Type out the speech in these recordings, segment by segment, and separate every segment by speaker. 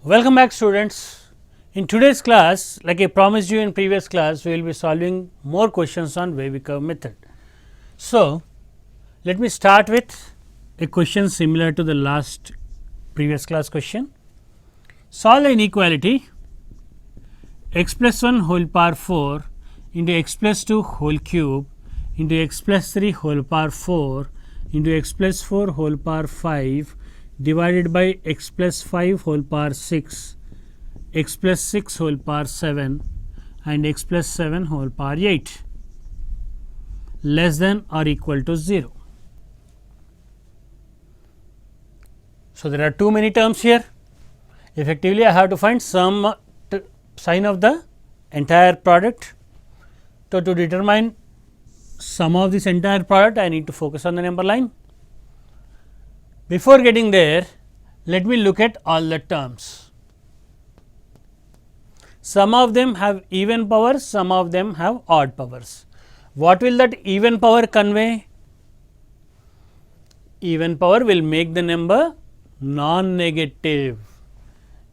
Speaker 1: Welcome back, students. In today's class, like I promised you in previous class, we will be solving more questions on wavy curve method. So, let me start with a question similar to the last previous class question. Solve the inequality x plus 1 whole power 4 into x plus 2 whole cube into x plus 3 whole power 4 into x plus 4 whole power 5 divided by x plus 5 whole power 6, x plus 6 whole power 7 and x plus 7 whole power 8 less than or equal to 0. So, there are too many terms here. Effectively, I have to find some sign of the entire product. So, to determine sum of this entire product, I need to focus on the number line. Before getting there, let me look at all the terms. Some of them have even powers, some of them have odd powers. What will that even power convey? Even power will make the number non-negative.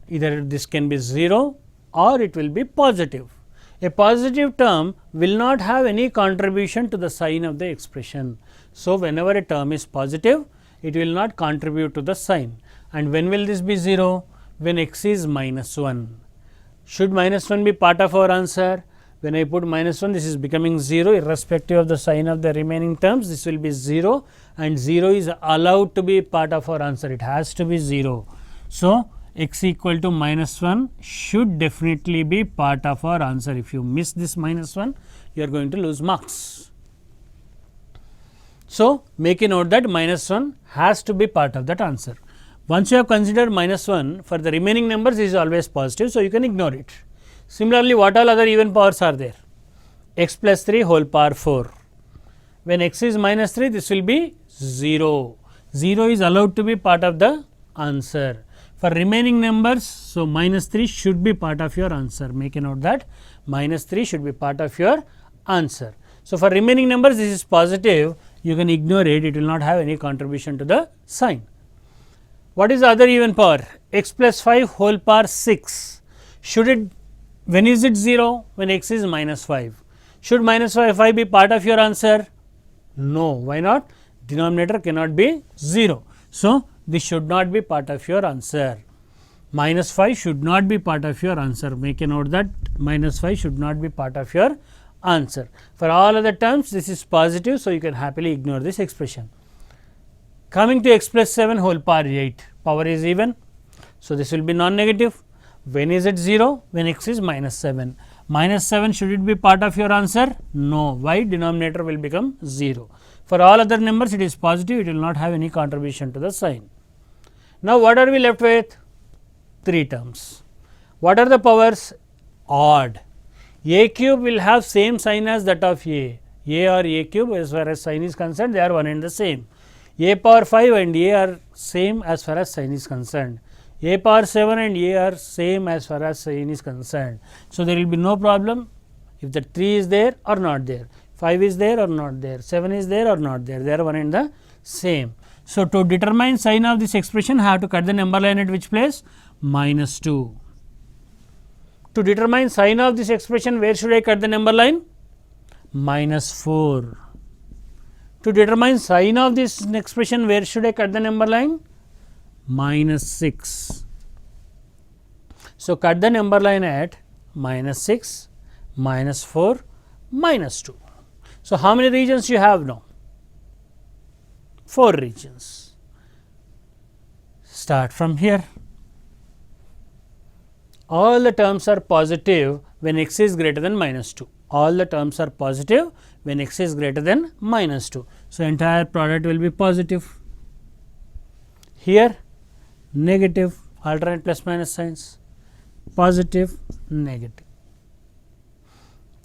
Speaker 1: Either this can be 0 or it will be positive. A positive term will not have any contribution to the sign of the expression. So, whenever a term is positive, it will not contribute to the sign. And when will this be 0? When x is minus 1. Should minus 1 be part of our answer? When I put minus 1, this is becoming 0 irrespective of the sign of the remaining terms, this will be 0 and 0 is allowed to be part of our answer, it has to be 0. So, x equal to minus 1 should definitely be part of our answer. If you miss this minus 1, you are going to lose marks. So, make a note that minus 1 has to be part of that answer. Once you have considered minus 1, for the remaining numbers is always positive. So, you can ignore it. Similarly, what all other even powers are there? X plus 3 whole power 4. When x is minus 3, this will be 0. 0 is allowed to be part of the answer. For remaining numbers, so minus 3 should be part of your answer. Make a note that minus 3 should be part of your answer. So, for remaining numbers, this is positive. You can ignore it, it will not have any contribution to the sign. What is the other even power? X plus 5 whole power 6. Should it, when is it 0? When x is minus 5. Should minus 5 be part of your answer? No. Why not? Denominator cannot be 0. So, this should not be part of your answer. Minus 5 should not be part of your answer. Make a note that minus 5 should not be part of your answer. For all other terms, this is positive. So, you can happily ignore this expression. Coming to x plus 7 whole power 8, power is even. So, this will be non-negative. When is it 0? When x is minus 7. Minus 7 should it be part of your answer? No. Why? Denominator will become 0. For all other numbers, it is positive, it will not have any contribution to the sign. Now, what are we left with? 3 terms. What are the powers? Odd. A cube will have same sign as that of A. A or A cube, as far as sign is concerned, they are one and the same. A power 5 and A are same as far as sign is concerned. A power 7 and A are same as far as sign is concerned. So, there will be no problem if the 3 is there or not there, 5 is there or not there, 7 is there or not there, they are one and the same. So, to determine sign of this expression, I have to cut the number line at which place? Minus 2. To determine sign of this expression, where should I cut the number line? Minus 4. To determine sign of this expression, where should I cut the number line? Minus 6. So, cut the number line at minus 6, minus 4, minus 2. So, how many regions you have now? 4 regions. Start from here. All the terms are positive when x is greater than minus 2. All the terms are positive when x is greater than minus 2. So, entire product will be positive. Here negative, alternate plus minus signs, positive, negative.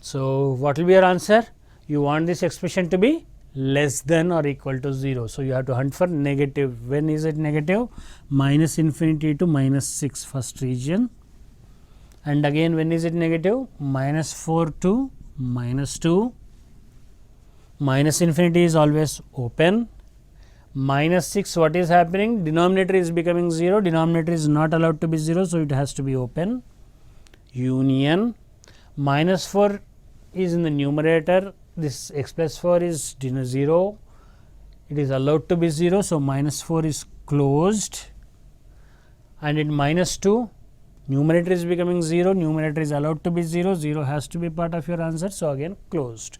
Speaker 1: So, what will be your answer? You want this expression to be less than or equal to 0. So, you have to hunt for negative. When is it negative? Minus infinity to minus 6 first region, and again when is it negative? Minus 4 to minus 2. Minus infinity is always open. minus 6, what is happening? Denominator is becoming 0, denominator is not allowed to be 0, so it has to be open, union, minus 4 is in the numerator, this x plus 4 is 0, it is allowed to be 0, so minus 4 is closed, and in minus 2, numerator is becoming 0, numerator is allowed to be 0, 0 has to be part of your answer, so again closed.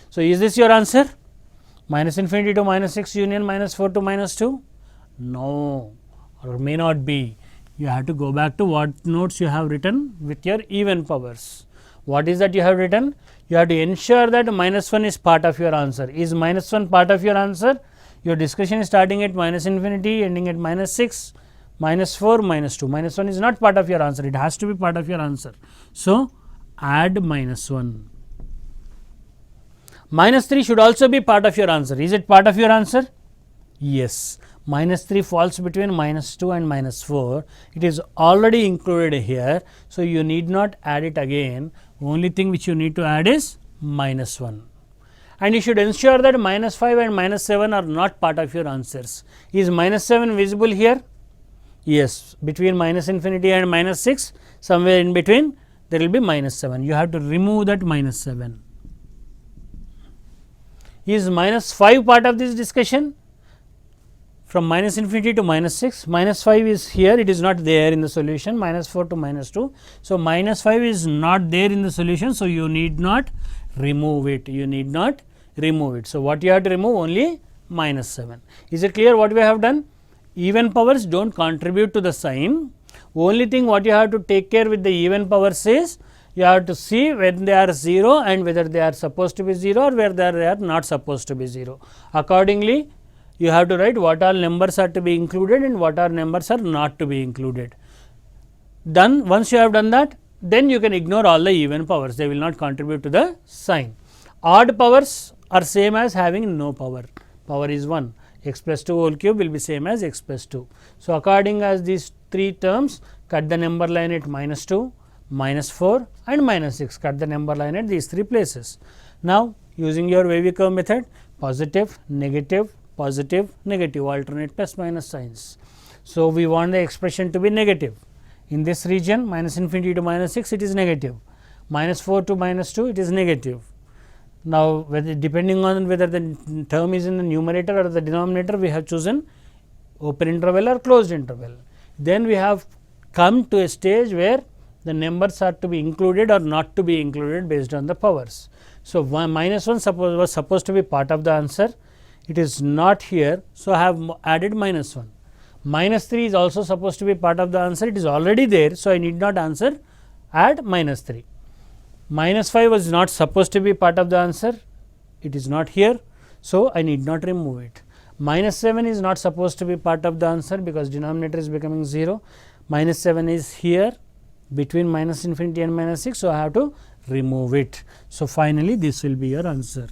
Speaker 1: So, is this your answer? Minus infinity to minus 6 union minus 4 to minus 2? No, or may not be. You have to go back to what notes you have written with your even powers. What is that you have written? You have to ensure that minus 1 is part of your answer. Is minus 1 part of your answer? Your discussion is starting at minus infinity, ending at minus 6, minus 4, minus 2. Minus 1 is not part of your answer, it has to be part of your answer. So, add minus 1. Minus 3 should also be part of your answer. Is it part of your answer? Yes. Minus 3 falls between minus 2 and minus 4. It is already included here. So, you need not add it again. Only thing which you need to add is minus 1. And you should ensure that minus 5 and minus 7 are not part of your answers. Is minus 7 visible here? Yes. Between minus infinity and minus 6, somewhere in between, there will be minus 7. You have to remove that minus 7. Is minus 5 part of this discussion? From minus infinity to minus 6, minus 5 is here, it is not there in the solution, minus 4 to minus 2. So, minus 5 is not there in the solution, so you need not remove it, you need not remove it. So, what you have to remove? Only minus 7. Is it clear what we have done? Even powers do not contribute to the sign, only thing what you have to take care with the even powers is, you have to see when they are 0 and whether they are supposed to be 0 or whether they are not supposed to be 0. Accordingly, you have to write what all numbers are to be included and what all numbers are not to be included. Done. Once you have done that, then you can ignore all the even powers, they will not contribute to the sign. Odd powers are same as having no power, power is 1, x plus 2 whole cube will be same as x plus 2. So, according as these 3 terms, cut the number line at minus 2, minus 4 and minus 6, cut the number line at these 3 places. Now, using your wavy curve method, positive, negative, positive, negative, alternate plus minus signs. So, we want the expression to be negative. In this region, minus infinity to minus 6, it is negative, minus 4 to minus 2, it is negative. Now, whether depending on whether the term is in the numerator or the denominator, we have chosen open interval or closed interval. Then we have come to a stage where the numbers are to be included or not to be included based on the powers. So, minus 1 was supposed to be part of the answer, it is not here. So, I have added minus 1. Minus 3 is also supposed to be part of the answer, it is already there. So, I need not answer, add minus 3. Minus 5 was not supposed to be part of the answer, it is not here. So, I need not remove it. Minus 7 is not supposed to be part of the answer because denominator is becoming 0. Minus 7 is here between minus infinity and minus 6. So, I have to remove it. So, finally, this will be your answer.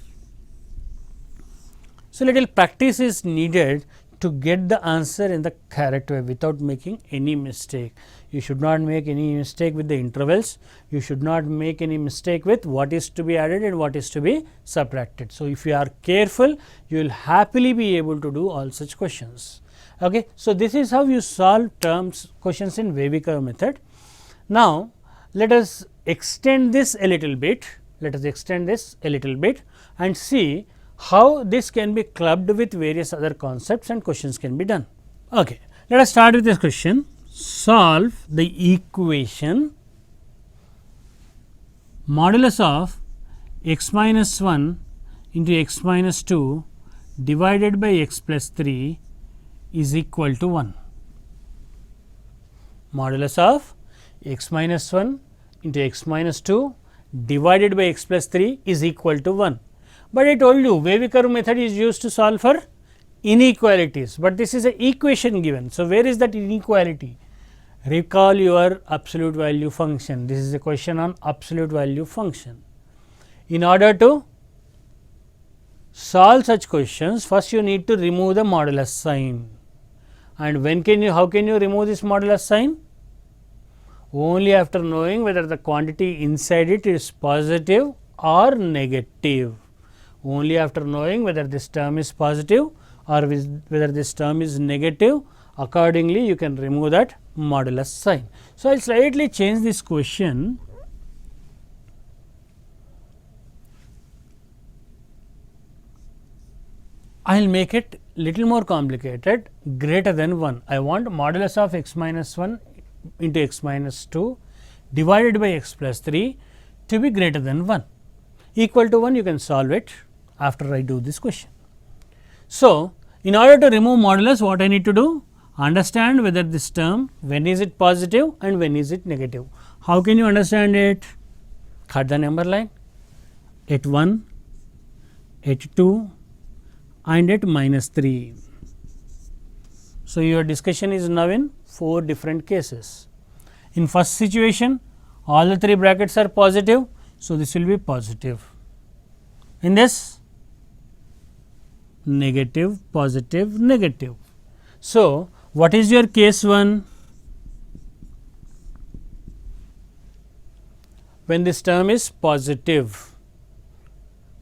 Speaker 1: So, little practice is needed to get the answer in the correct way without making any mistake. You should not make any mistake with the intervals, you should not make any mistake with what is to be added and what is to be subtracted. So, if you are careful, you will happily be able to do all such questions. Okay. So, this is how you solve terms questions in wavy curve method. Now, let us extend this a little bit, and see how this can be clubbed with various other concepts and questions can be done. Okay. Let us start with this question. Solve the equation modulus of x minus 1 into x minus 2 divided by x plus 3 is equal to 1. Modulus of x minus 1 into x minus 2 divided by x plus 3 is equal to 1. But I told you wavy curve method is used to solve for inequalities, but this is an equation given. So, where is that inequality? Recall your absolute value function. This is a question on absolute value function. In order to solve such questions, first you need to remove the modulus sign. And when can you, how can you remove this modulus sign? Only after knowing whether the quantity inside it is positive or negative. Only after knowing whether this term is positive or whether this term is negative, accordingly you can remove that modulus sign. So, I will slightly change this question. I will make it little more complicated, greater than 1. I want modulus of x minus 1 into x minus 2 divided by x plus 3 to be greater than 1. Equal to 1, you can solve it after I do this question. So, in order to remove modulus, what I need to do? Understand whether this term, when is it positive and when is it negative. How can you understand it? Cut the number line at 1, at 2 and at minus 3. So, your discussion is now in 4 different cases. In first situation, all the 3 brackets are positive. So, this will be positive. In this, negative, positive, negative. So, what is your case 1? When this term is positive.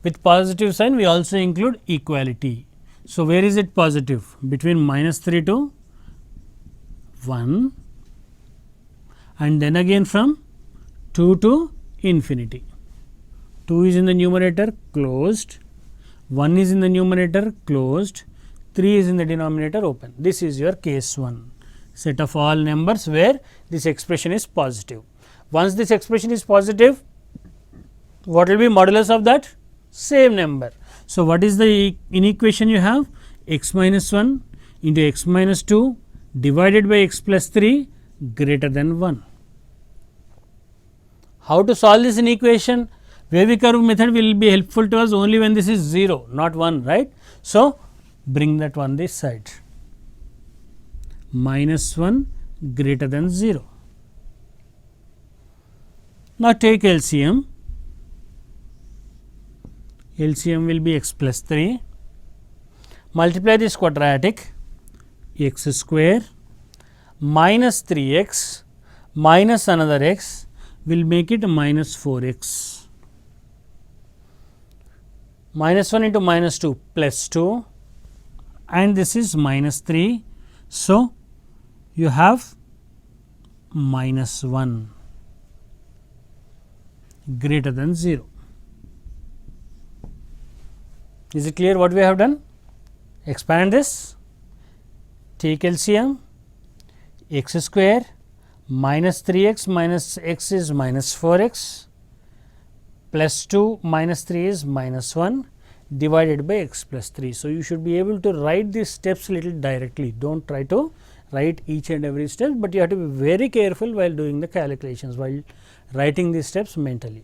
Speaker 1: With positive sign, we also include equality. So, where is it positive? Between minus 3 to 1 and then again from 2 to infinity. 2 is in the numerator, closed, 1 is in the numerator, closed, 3 is in the denominator, open. This is your case 1, set of all numbers where this expression is positive. Once this expression is positive, what will be modulus of that? Same number. So, what is the inequation you have? X minus 1 into x minus 2 divided by x plus 3 greater than 1. How to solve this inequation? Wavy curve method will be helpful to us only when this is 0, not 1, right. So, bring that one this side, minus 1 greater than 0. Now, take LCM. LCM will be x plus 3, multiply this quadratic, x square minus 3x minus another x will make it minus 4x, minus 1 into minus 2 plus 2 and this is minus 3. So, you have minus 1 greater than 0. Is it clear what we have done? Expand this, take LCM, x square minus 3x minus x is minus 4x plus 2 minus 3 is minus 1 divided by x plus 3. So, you should be able to write these steps little directly, do not try to write each and every step, but you have to be very careful while doing the calculations, while writing these steps mentally.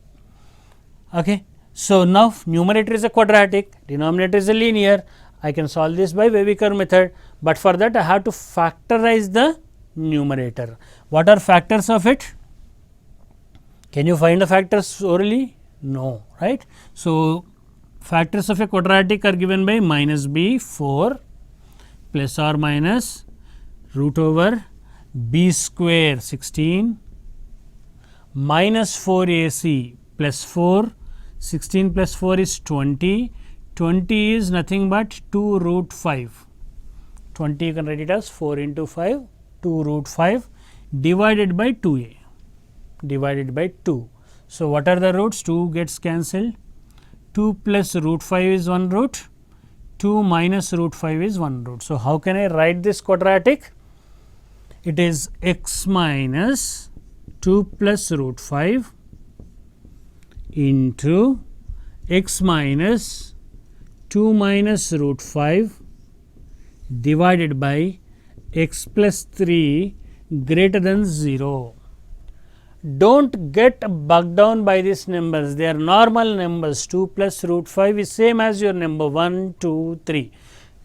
Speaker 1: Okay. So, now numerator is a quadratic, denominator is a linear. I can solve this by wavy curve method, but for that I have to factorize the numerator. What are factors of it? Can you find the factors orally? No, right. So, factors of a quadratic are given by minus b 4 plus or minus root over b square 16 minus 4 ac plus 4, 16 plus 4 is 20, 20 is nothing but 2 root 5, 20 you can write it as 4 into 5, 2 root 5 divided by 2a, divided by 2. So, what are the roots? 2 gets cancelled, 2 plus root 5 is 1 root, 2 minus root 5 is 1 root. So, how can I write this quadratic? It is x minus 2 plus root 5 into x minus 2 minus root 5 divided by x plus 3 greater than 0. Do not get bogged down by these numbers, they are normal numbers. 2 plus root 5 is same as your number 1, 2, 3.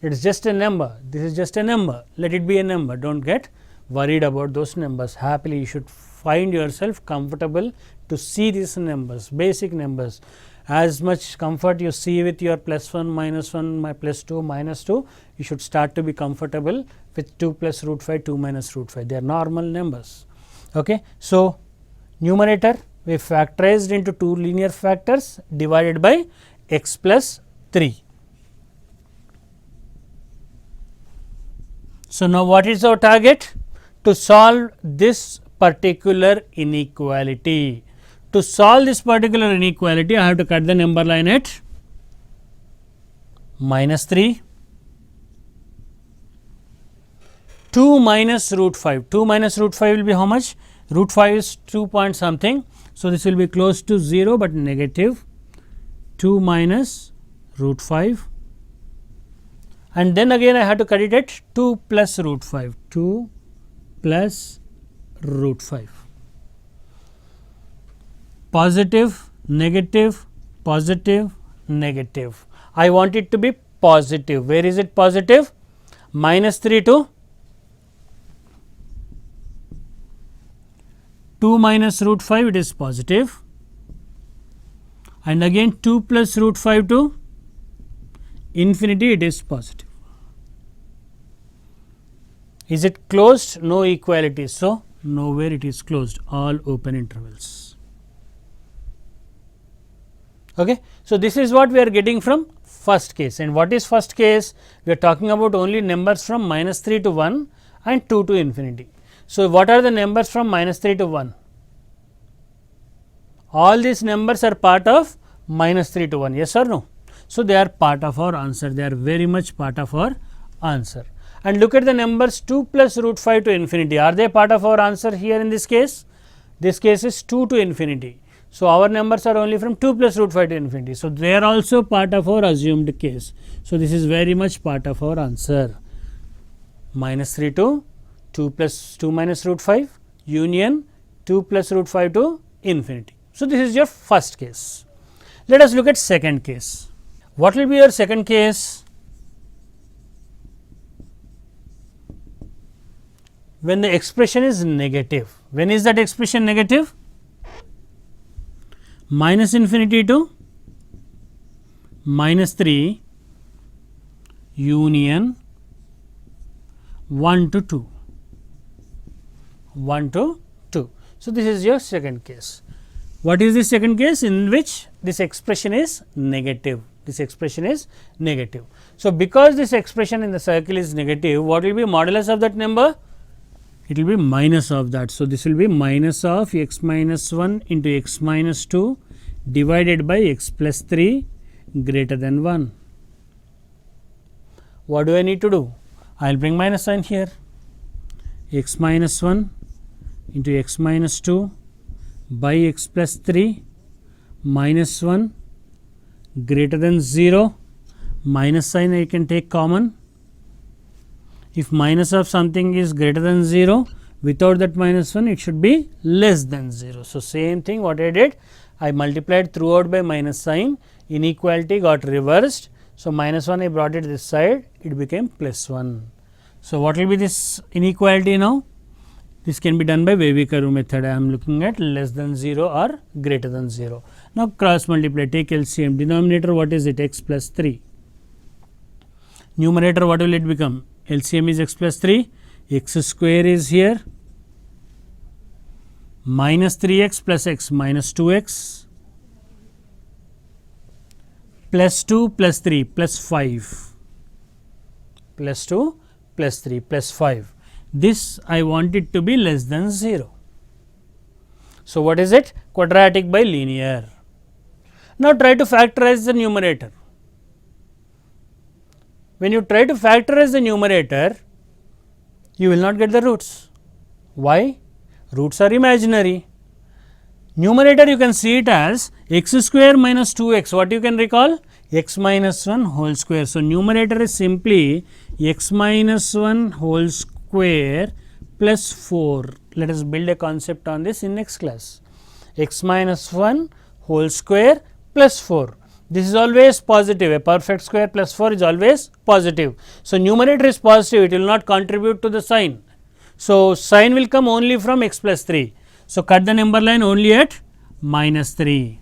Speaker 1: It is just a number, this is just a number, let it be a number. Do not get worried about those numbers. Happily, you should find yourself comfortable to see these numbers, basic numbers. As much comfort you see with your plus 1, minus 1, my plus 2, minus 2, you should start to be comfortable with 2 plus root 5, 2 minus root 5. They are normal numbers. Okay. So, numerator we factorized into 2 linear factors divided by x plus 3. So, now what is our target? To solve this particular inequality. To solve this particular inequality, I have to cut the number line at minus 3, 2 minus root 5. 2 minus root 5 will be how much? Root 5 is 2 point something. So, this will be close to 0, but negative 2 minus root 5, and then again I have to cut it at 2 plus root 5, 2 plus root 5. Positive, negative, positive, negative. I want it to be positive. Where is it positive? Minus 3 to 2 minus root 5, it is positive, and again 2 plus root 5 to infinity, it is positive. Is it closed? No equality. So, nowhere it is closed, all open intervals. Okay. So, this is what we are getting from first case. And what is first case? We are talking about only numbers from minus 3 to 1 and 2 to infinity. So, what are the numbers from minus 3 to 1? All these numbers are part of minus 3 to 1, yes or no? So, they are part of our answer, they are very much part of our answer. And look at the numbers 2 plus root 5 to infinity, are they part of our answer here in this case? This case is 2 to infinity. So, our numbers are only from 2 plus root 5 to infinity. So, they are also part of our assumed case. So, this is very much part of our answer, minus 3 to 2 plus 2 minus root 5 union 2 plus root 5 to infinity. So, this is your first case. Let us look at second case. What will be your second case? When the expression is negative. When is that expression negative? Minus infinity to minus 3 union 1 to 2. 1 to 2. So, this is your second case. What is the second case? In which this expression is negative. This expression is negative. So, because this expression in the circle is negative, what will be modulus of that number? It will be minus of that. So, this will be minus of x minus 1 into x minus 2 divided by x plus 3 greater than 1. What do I need to do? I will bring minus sign here. X minus 1 into x minus 2 by x plus 3 minus 1 greater than 0, minus sign I can take common. If minus of something is greater than 0, without that minus 1 it should be less than 0. So, same thing what I did, I multiplied throughout by minus sign, inequality got reversed. So, minus 1 I brought it this side, it became plus 1. So, what will be this inequality now? This can be done by Wavy-Curve method. I am looking at less than 0 or greater than 0. Now, cross multiply, take LCM. Denominator, what is it? X plus 3. Numerator, what will it become? LCM is x plus 3. X square is here. Minus 3x plus x minus 2x plus 2 plus 3 plus 5 plus 2 plus 3 plus 5. This I want it to be less than 0. So, what is it? Quadratic by linear. Now, try to factorize the numerator. When you try to factorize the numerator, you will not get the roots. Why? Roots are imaginary. Numerator you can see it as x square minus 2x. What you can recall? X minus 1 whole square. So, numerator is simply x minus 1 whole square plus 4. Let us build a concept on this in next class. X minus 1 whole square plus 4. This is always positive. A perfect square plus 4 is always positive. So, numerator is positive, it will not contribute to the sign. So, sign will come only from x plus 3. So, cut the number line only at minus 3.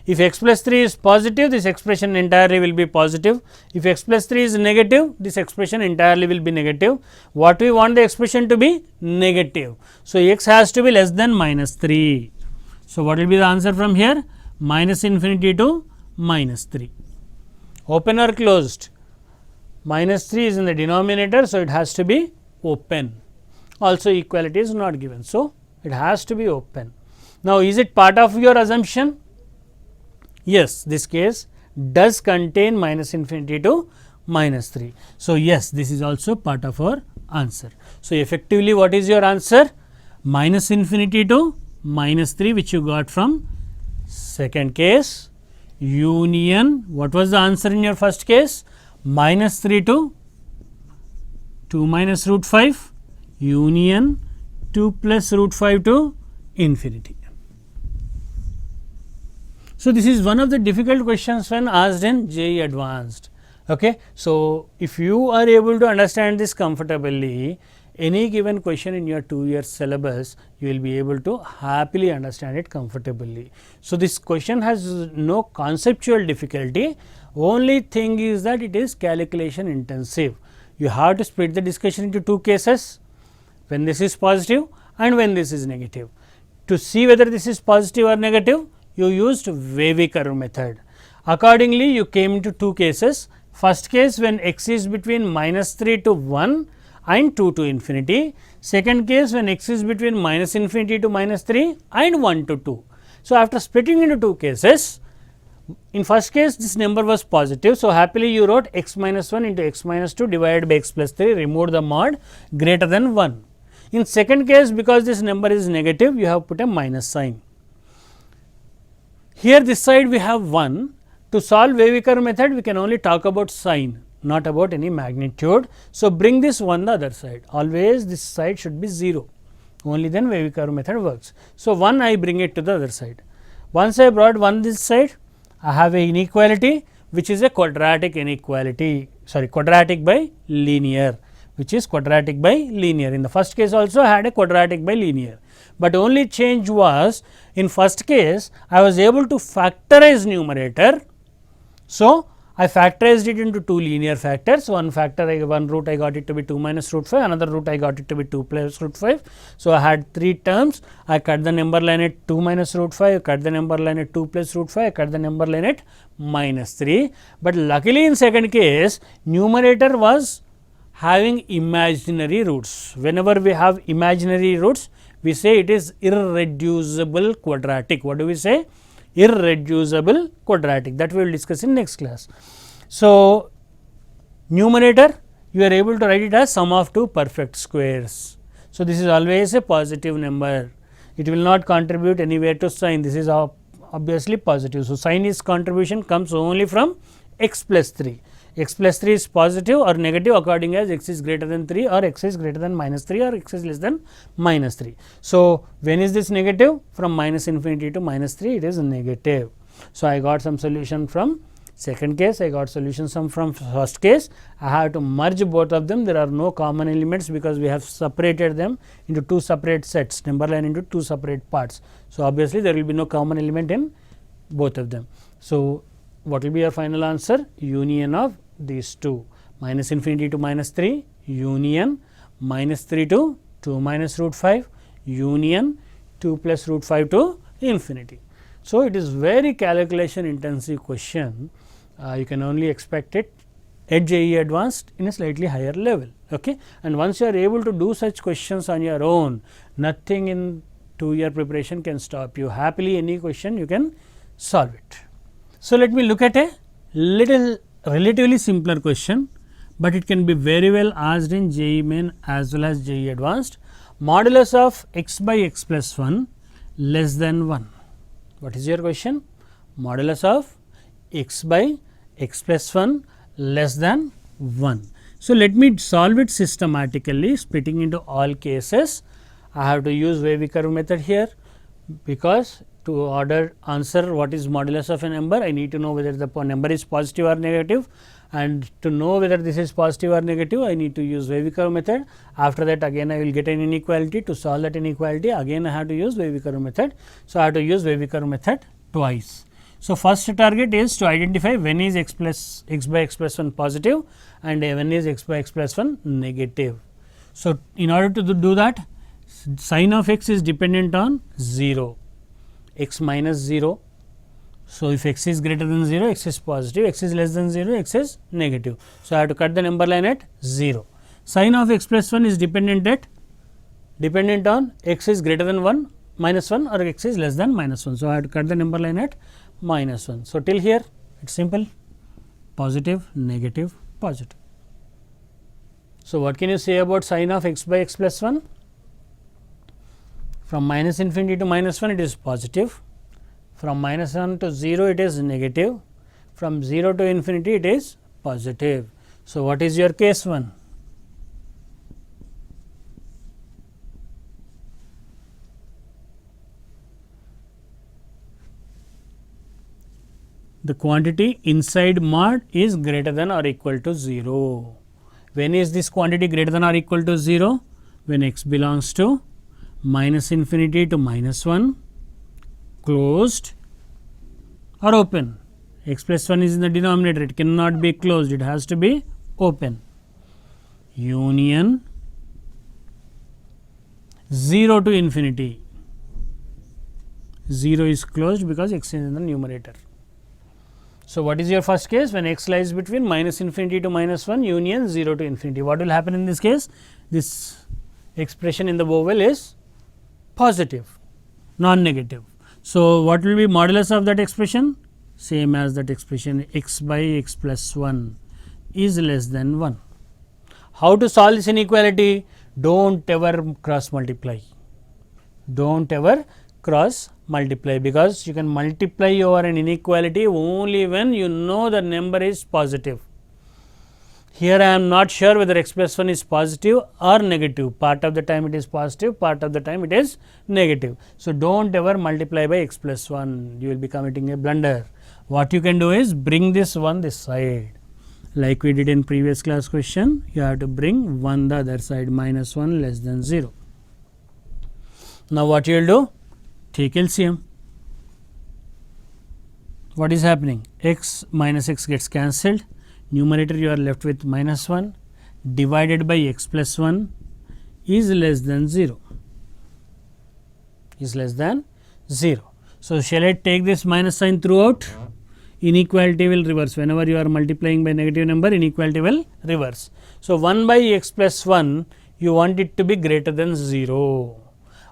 Speaker 1: If x plus 3 is positive, this expression entirely will be positive. If x plus 3 is negative, this expression entirely will be negative. What we want the expression to be? Negative. So, x has to be less than minus 3. So, what will be the answer from here? Minus infinity to minus 3. Open or closed? Minus 3 is in the denominator. So, it has to be open. Also equality is not given. So, it has to be open. Now, is it part of your assumption? Yes, this case does contain minus infinity to minus 3. So, yes, this is also part of our answer. So, effectively what is your answer? Minus infinity to minus 3, which you got from second case, union, what was the answer in your first case? Minus 3 to 2 minus root 5, union 2 plus root 5 to infinity. So, this is one of the difficult questions when asked in JEE Advanced. Okay. So, if you are able to understand this comfortably, any given question in your 2-year syllabus, you will be able to happily understand it comfortably. So, this question has no conceptual difficulty, only thing is that it is calculation intensive. You have to split the discussion into 2 cases, when this is positive and when this is negative. To see whether this is positive or negative, you used wavy curve method. Accordingly, you came into 2 cases. First case when x is between minus 3 to 1 and 2 to infinity. Second case when x is between minus infinity to minus 3 and 1 to 2. So, after splitting into 2 cases, in first case this number was positive. So, happily you wrote x minus 1 into x minus 2 divided by x plus 3, removed the mod greater than 1. In second case, because this number is negative, you have put a minus sign. Here this side we have 1. To solve wavy curve method, we can only talk about sign, not about any magnitude. So, bring this 1 the other side, always this side should be 0, only then wavy curve method works. So, 1 I bring it to the other side. Once I brought 1 this side, I have a inequality which is a quadratic inequality, quadratic by linear, which is quadratic by linear. In the first case also I had a quadratic by linear, but only change was in first case I was able to factorize numerator. So, I factorized it into 2 linear factors, one root I got it to be 2 minus root 5, another root I got it to be 2 plus root 5. So, I had 3 terms, I cut the number line at 2 minus root 5, cut the number line at 2 plus root 5, cut the number line at minus 3. But luckily in second case, numerator was having imaginary roots. Whenever we have imaginary roots, we say it is irreducible quadratic. What do we say? Irreducible quadratic, that we will discuss in next class. So, numerator you are able to write it as sum of 2 perfect squares. So, this is always a positive number, it will not contribute anywhere to sign, this is obviously positive. So, sign is contribution comes only from x plus 3. X plus 3 is positive or negative according as x is greater than 3 or x is greater than minus 3 or x is less than minus 3. So, when is this negative? From minus infinity to minus 3 it is negative. So, I got some solution from second case, I got solution sum from first case. I have to merge both of them, there are no common elements because we have separated them into 2 separate sets, number line into 2 separate parts. So, obviously, there will be no common element in both of them. So, what will be your final answer? Union of these two, minus infinity to minus 3, union minus 3 to 2 minus root 5, union 2 plus root 5 to infinity. So, it is very calculation intensive question, you can only expect it at JEE Advanced in a slightly higher level. Okay? And once you are able to do such questions on your own, nothing in 2-year preparation can stop you. Happily any question you can solve it. So, let me look at a little relatively simpler question, but it can be very well asked in JEE Main as well as JEE Advanced. Modulus of x by x plus 1 less than 1. What is your question? Modulus of x by x plus 1 less than 1. So, let me solve it systematically, splitting into all cases. I have to use wavy curve method here, because to answer what is modulus of a number, I need to know whether the number is positive or negative, and to know whether this is positive or negative, I need to use wavy curve method. After that, again I will get an inequality. To solve that inequality, again I have to use wavy curve method. So, I have to use wavy curve method twice. So, first target is to identify when is x by x plus 1 positive and when is x by x plus 1 negative. So, in order to do that, sign of x is dependent on 0, x minus 0. So, if x is greater than 0, x is positive, x is less than 0, x is negative. So, I have to cut the number line at 0. Sign of x plus 1 is dependent on x is greater than 1 minus 1 or x is less than minus 1. So, I have to cut the number line at minus 1. So, till here it is simple, positive, negative, positive. So, what can you say about sign of x by x plus 1? From minus infinity to minus 1 it is positive, from minus 1 to 0 it is negative, from 0 to infinity it is positive. So, what is your case 1? The quantity inside mod is greater than or equal to 0. When is this quantity greater than or equal to 0? When x belongs to minus infinity to minus 1, closed or open. X plus 1 is in the denominator, it cannot be closed, it has to be open. Union 0 to infinity. 0 is closed because x is in the numerator. So, what is your first case? When x lies between minus infinity to minus 1, union 0 to infinity. What will happen in this case? This expression in the vowel is positive, non-negative. So, what will be modulus of that expression? Same as that expression, x by x plus 1 is less than 1. How to solve this inequality? Do not ever cross multiply. Do not ever cross multiply, because you can multiply over an inequality only when you know the number is positive. Here I am not sure whether x plus 1 is positive or negative. Part of the time it is positive, part of the time it is negative. So, do not ever multiply by x plus 1, you will be committing a blunder. What you can do is bring this 1 this side, like we did in previous class question. You have to bring 1 the other side, minus 1 less than 0. Now, what you will do? Take LCM. What is happening? X minus x gets cancelled. Numerator you are left with minus 1 divided by x plus 1 is less than 0, is less than 0. So, shall I take this minus sign throughout? Inequality will reverse. Whenever you are multiplying by negative number, inequality will reverse. So, 1 by x plus 1 you want it to be greater than 0.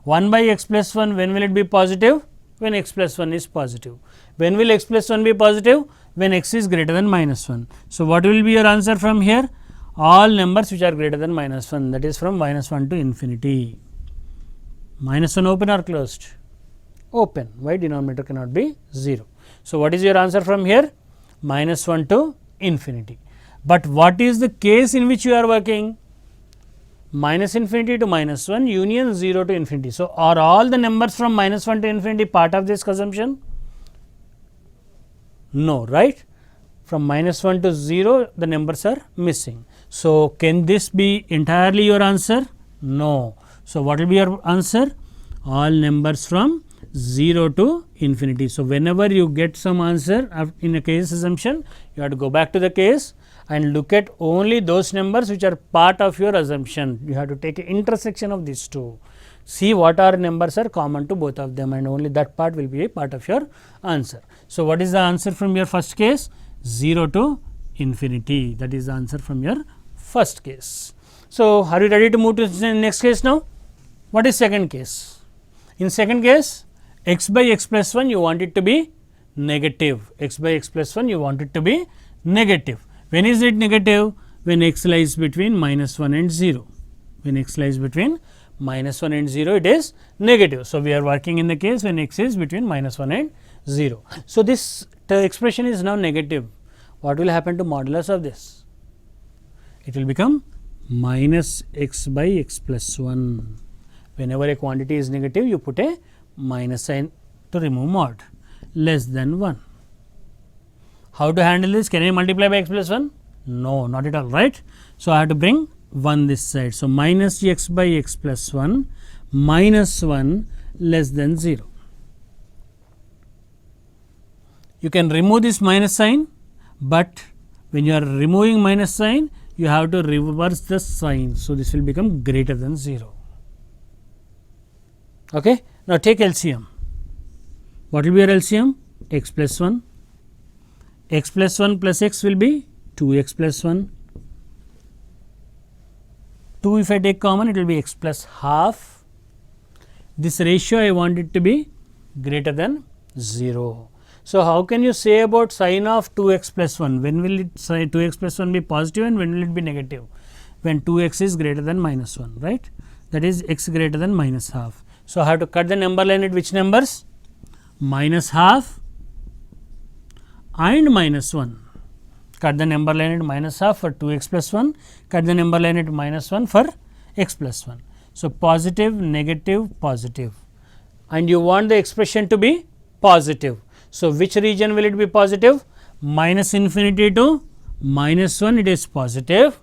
Speaker 1: 1 by x plus 1, when will it be positive? When x plus 1 is positive. When will x plus 1 be positive? When x is greater than minus 1. So, what will be your answer from here? All numbers which are greater than minus 1, that is from minus 1 to infinity. Minus 1 open or closed? Open. Why? Denominator cannot be 0. So, what is your answer from here? Minus 1 to infinity. But what is the case in which you are working? Minus infinity to minus 1, union 0 to infinity. So, are all the numbers from minus 1 to infinity part of this assumption? No, right? From minus 1 to 0 the numbers are missing. So, can this be entirely your answer? No. So, what will be your answer? All numbers from 0 to infinity. So, whenever you get some answer in a case assumption, you have to go back to the case and look at only those numbers which are part of your assumption. You have to take an intersection of these two. See what are numbers are common to both of them, and only that part will be a part of your answer. So, what is the answer from your first case? 0 to infinity. That is the answer from your first case. So, are you ready to move to the next case now? What is second case? In second case, x by x plus 1 you want it to be negative. X by x plus 1 you want it to be negative. When is it negative? When x lies between minus 1 and 0. When x lies between minus 1 and 0, it is negative. So, we are working in the case when x is between minus 1 and 0. So, this expression is now negative. What will happen to modulus of this? It will become minus x by x plus 1. Whenever a quantity is negative, you put a minus sign to remove mod, less than 1. How to handle this? Can I multiply by x plus 1? No, not at all, right? So, I have to bring 1 this side. So, minus x by x plus 1 minus 1 less than 0. You can remove this minus sign, but when you are removing minus sign, you have to reverse the sign. So, this will become greater than 0. Okay. Now, take LCM. What will be your LCM? X plus 1. X plus 1 plus x will be 2x plus 1. 2 if I take common, it will be x plus half. This ratio I want it to be greater than 0. So, how can you say about sign of 2x plus 1? When will it say 2x plus 1 be positive and when will it be negative? When 2x is greater than minus 1, right? That is x greater than minus half. So, I have to cut the number line at which numbers? Minus half and minus 1. Cut the number line at minus half for 2x plus 1, cut the number line at minus 1 for x plus 1. So, positive, negative, positive, and you want the expression to be positive. So, which region will it be positive? Minus infinity to minus 1 it is positive,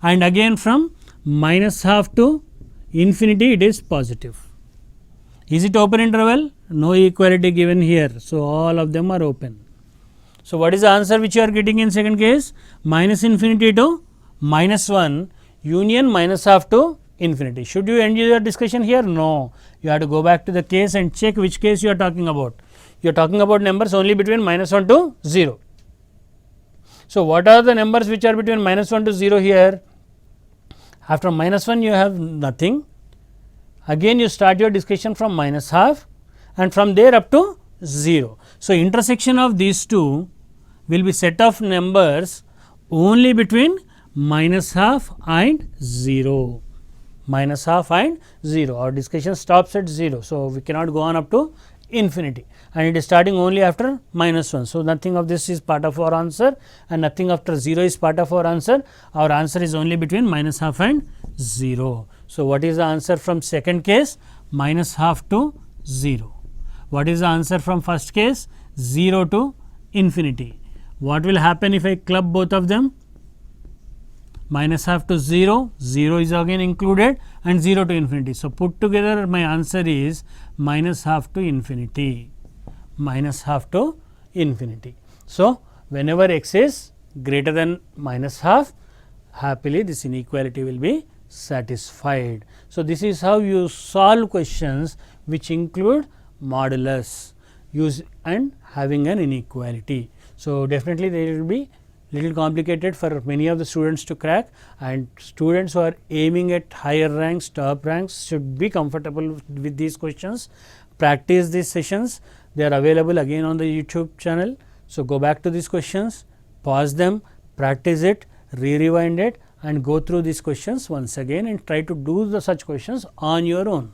Speaker 1: and again from minus half to infinity it is positive. Is it open interval? No equality given here. So, all of them are open. So, what is the answer which you are getting in second case? Minus infinity to minus 1 union minus half to infinity. Should you end your discussion here? No. You have to go back to the case and check which case you are talking about. You are talking about numbers only between minus 1 to 0. So, what are the numbers which are between minus 1 to 0 here? After minus 1 you have nothing. Again you start your discussion from minus half and from there up to 0. So, intersection of these two will be set of numbers only between minus half and 0. Minus half and 0. Our discussion stops at 0. So, we cannot go on up to infinity, and it is starting only after minus 1. So, nothing of this is part of our answer and nothing after 0 is part of our answer. Our answer is only between minus half and 0. So, what is the answer from second case? Minus half to 0. What is the answer from first case? 0 to infinity. What will happen if I club both of them? Minus half to 0, 0 is again included, and 0 to infinity. So, put together my answer is minus half to infinity, minus half to infinity. So, whenever x is greater than minus half, happily this inequality will be satisfied. So, this is how you solve questions which include modulus use and having an inequality. So, definitely they will be little complicated for many of the students to crack, and students who are aiming at higher ranks, top ranks should be comfortable with these questions. Practice these sessions, they are available again on the YouTube channel. So, go back to these questions, pause them, practice it, rewind it and go through these questions once again and try to do such questions on your own.